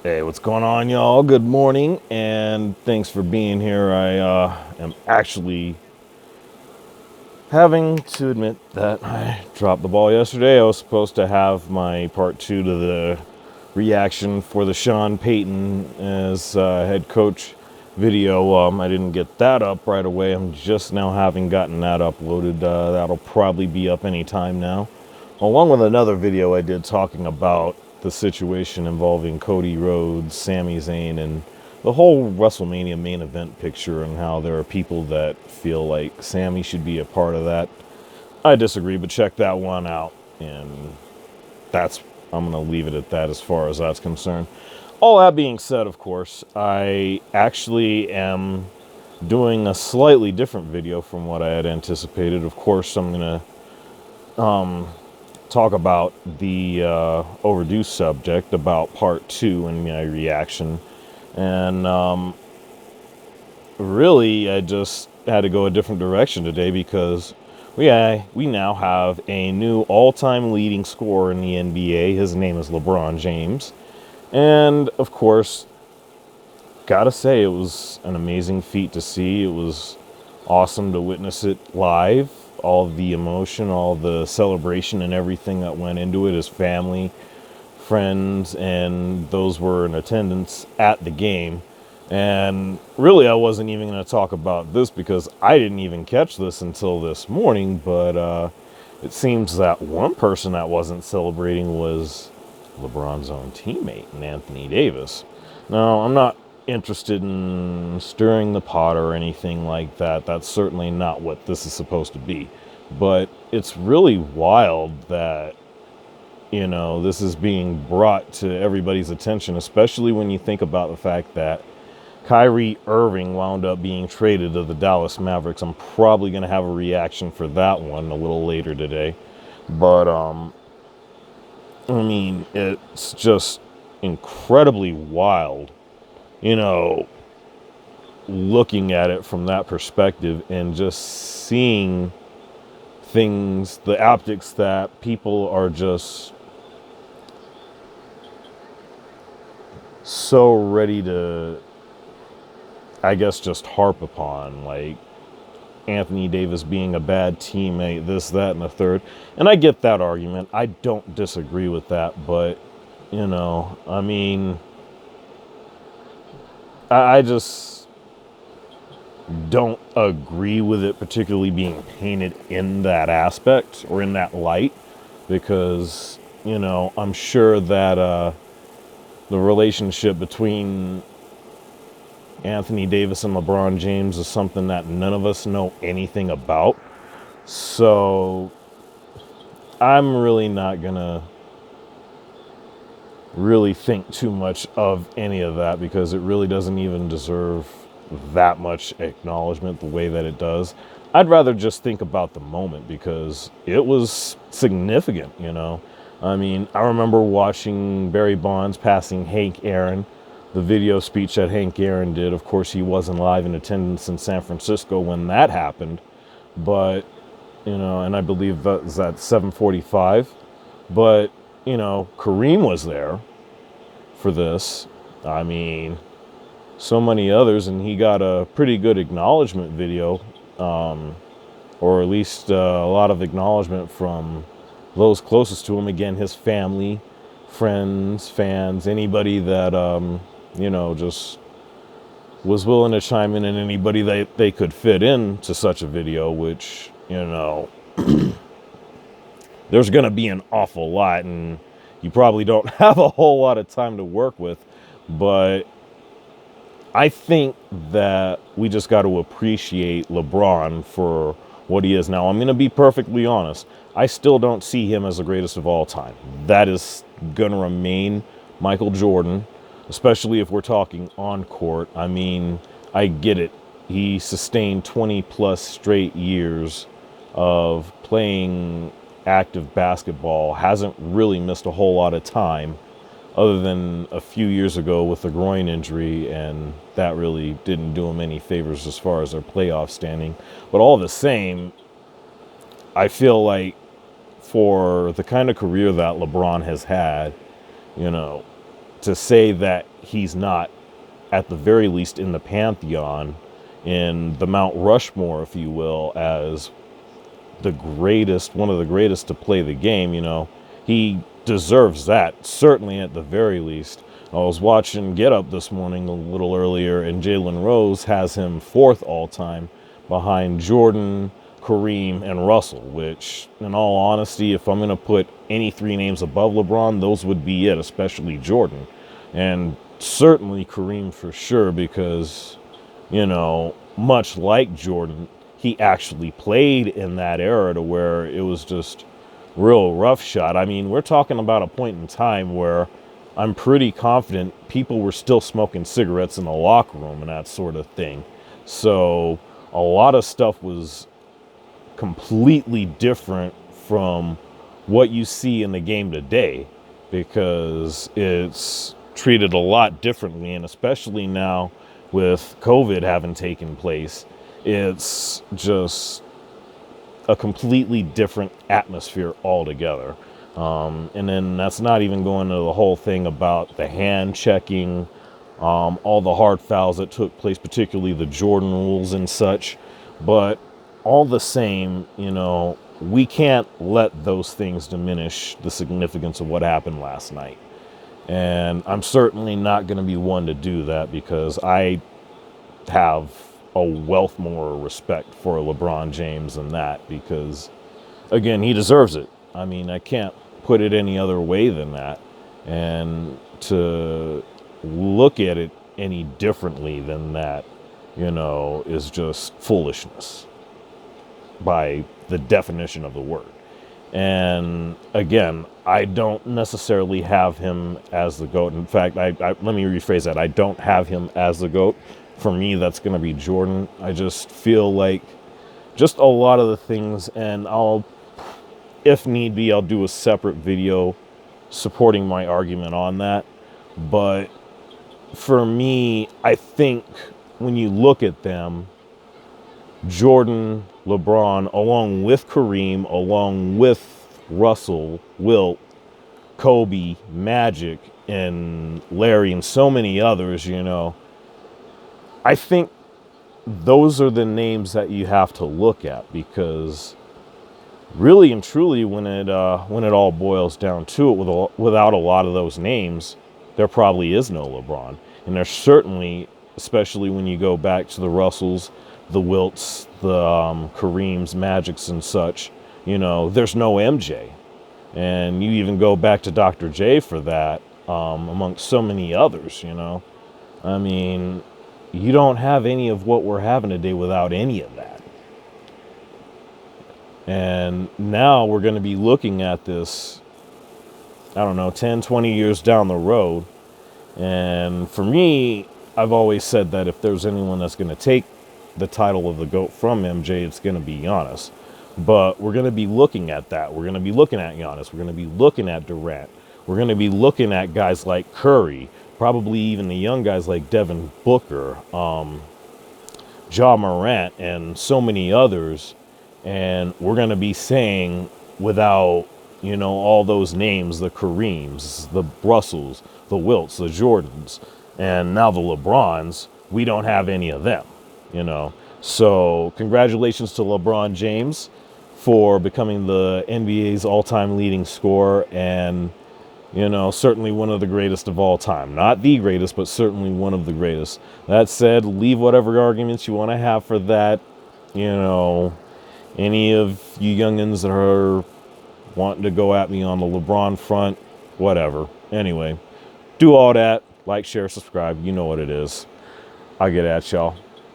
Hey, what's going on, y'all? Good morning, and thanks for being here. I am actually having to admit that I dropped the ball yesterday. I was supposed to have my part two to the reaction for the Sean Payton as head coach video. I didn't get that up right away. I'm just now having gotten that uploaded. That'll probably be up anytime now, along with another video I did talking about the situation involving Cody Rhodes, Sami Zayn, and the whole WrestleMania main event picture, and how there are people that feel like Sami should be a part of that. I disagree, but check that one out. And that's, I'm going to leave it at that as far as that's concerned. All that being said, of course, I actually am doing a slightly different video from what I had anticipated. Of course, I'm going to talk about the overdue subject about part two and my reaction. And really, I just had to go a different direction today because we now have a new all-time leading scorer in the NBA. His name is LeBron James. And of course, gotta say, it was an amazing feat to see. It was awesome to witness it live. All the emotion, all the celebration, and everything that went into it. His family, friends, and those were in attendance at the game. And really, I wasn't even going to talk about this because I didn't even catch this until this morning. But it seems that one person that wasn't celebrating was LeBron's own teammate, Anthony Davis. Now, I'm not interested in stirring the pot or anything like that. That's certainly not what this is supposed to be. But it's really wild that, this is being brought to everybody's attention, especially when you think about the fact that Kyrie Irving wound up being traded to the Dallas Mavericks. I'm probably going to have a reaction for that one a little later today. But, it's just incredibly wild, you know, looking at it from that perspective and just seeing things, the optics that people are just so ready to, I guess, just harp upon, like Anthony Davis being a bad teammate, this, that, and the third. And I get that argument. I don't disagree with that, but, I just don't agree with it particularly being painted in that aspect or in that light because, I'm sure that the relationship between Anthony Davis and LeBron James is something that none of us know anything about. So I'm really not gonna really think too much of any of that because it really doesn't even deserve that much acknowledgement the way that it does. I'd rather just think about the moment because it was significant. I remember watching Barry Bonds passing Hank Aaron, the video speech that Hank Aaron did. Of course, he wasn't live in attendance in San Francisco when that happened, but, and I believe that was at 7:45. But, Kareem was there for this. So many others, and he got a pretty good acknowledgement video, or at least a lot of acknowledgement from those closest to him. Again, his family, friends, fans, anybody that, just was willing to chime in, and anybody that they could fit into such a video, which, there's going to be an awful lot, and you probably don't have a whole lot of time to work with. But I think that we just got to appreciate LeBron for what he is now. I'm going to be perfectly honest. I still don't see him as the greatest of all time. That is going to remain Michael Jordan, especially if we're talking on court. I get it. He sustained 20 plus straight years of playing active basketball, hasn't really missed a whole lot of time other than a few years ago with a groin injury, and that really didn't do him any favors as far as their playoff standing. But all the same, I feel like for the kind of career that LeBron has had, you know, to say that he's not, at the very least, in the pantheon, in the Mount Rushmore, if you will, as the greatest, one of the greatest to play the game, he deserves that, certainly at the very least. I was watching Get Up this morning a little earlier, and Jalen Rose has him fourth all-time behind Jordan, Kareem, and Russell, which, in all honesty, if I'm going to put any three names above LeBron, those would be it, especially Jordan. And certainly Kareem for sure, because, much like Jordan, he actually played in that era to where it was just real roughshod. I mean, we're talking about a point in time where I'm pretty confident people were still smoking cigarettes in the locker room and that sort of thing. So a lot of stuff was completely different from what you see in the game today, because it's treated a lot differently, and especially now with COVID having taken place, it's just a completely different atmosphere altogether. And then that's not even going to the whole thing about the hand checking, all the hard fouls that took place, particularly the Jordan rules and such. But all the same, we can't let those things diminish the significance of what happened last night. And I'm certainly not going to be one to do that, because I have a wealth more respect for LeBron James than that, because, again, he deserves it. I mean, I can't put it any other way than that. And to look at it any differently than that, is just foolishness by the definition of the word. And again, I don't necessarily have him as the GOAT. In fact, let me rephrase that. I don't have him as the GOAT. For me, that's going to be Jordan. I just feel like just a lot of the things, and if need be, I'll do a separate video supporting my argument on that. But for me, I think when you look at them, Jordan, LeBron, along with Kareem, along with Russell, Wilt, Kobe, Magic, and Larry, and so many others, I think those are the names that you have to look at, because really and truly, when it all boils down to it, without a lot of those names, there probably is no LeBron. And there's certainly, especially when you go back to the Russells, the Wilts, the Kareems, Magics, and such, there's no MJ. And you even go back to Dr. J for that, amongst so many others, I mean, you don't have any of what we're having today without any of that. And now we're going to be looking at this, 10, 20 years down the road. And for me, I've always said that if there's anyone that's going to take the title of the GOAT from MJ, it's going to be Giannis. But we're going to be looking at that. We're going to be looking at Giannis. We're going to be looking at Durant. We're going to be looking at guys like Curry, probably even the young guys like Devin Booker, Ja Morant, and so many others. And we're going to be saying, without, all those names, the Kareems, the Russells, the Wilts, the Jordans, and now the LeBrons, we don't have any of them, So congratulations to LeBron James for becoming the NBA's all-time leading scorer, and, certainly one of the greatest of all time. Not the greatest, but certainly one of the greatest. That said, leave whatever arguments you want to have for that. Any of you youngins that are wanting to go at me on the LeBron front, whatever. Anyway, do all that. Like, share, subscribe. You know what it is. I'll get at y'all.